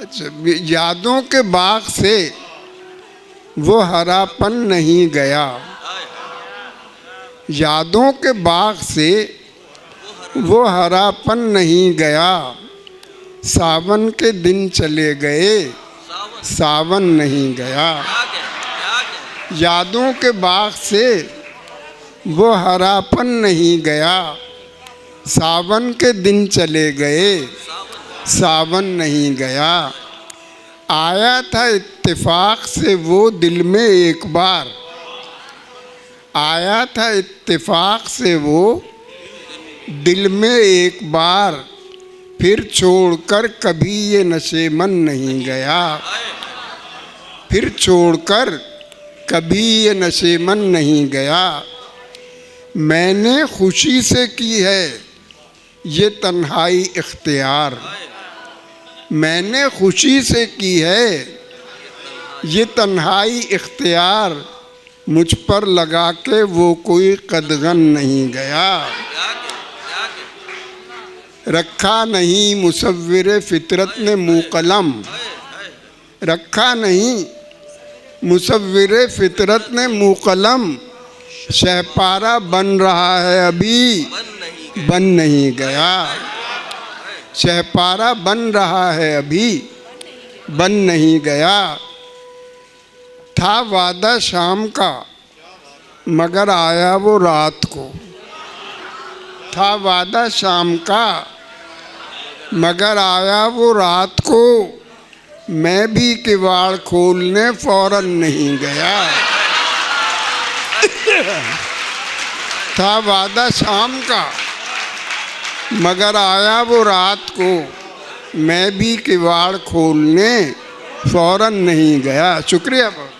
अच्छा, यादों के बाग से वो हरापन नहीं गया, यादों के बाग से वो हरापन नहीं गया, सावन के दिन चले गए, सावन नहीं गया। यादों के बाग से वो हरापन नहीं गया, सावन के दिन चले गए, सावन नहीं गया। आया था इत्तेफाक से वो दिल में एक बार, आया था इत्तेफाक से वो दिल में एक बार, फिर छोड़कर कभी ये नशेमन नहीं गया, फिर छोड़कर कभी ये नशेमन नहीं गया। मैंने खुशी से की है ये तन्हाई इख्तियार, मैंने खुशी से की है ये तन्हाई इख्तियार, मुझ पर लगा के वो कोई कदगन नहीं गया। रखा नहीं मुसव्विर फितरत ने मुकलम, रखा नहीं मुसव्विर फितरत ने मुकलम, शहपारा बन रहा है अभी बन नहीं गया, शहपारा बन रहा है अभी बन नहीं गया। था वादा शाम का मगर आया वो रात को, था वादा शाम का मगर आया वो रात को, मैं भी किवाड़ खोलने फौरन नहीं गया। था वादा शाम का मगर आया वो रात को, मैं भी किवाड़ खोलने फौरन नहीं गया। शुक्रिया बहुत।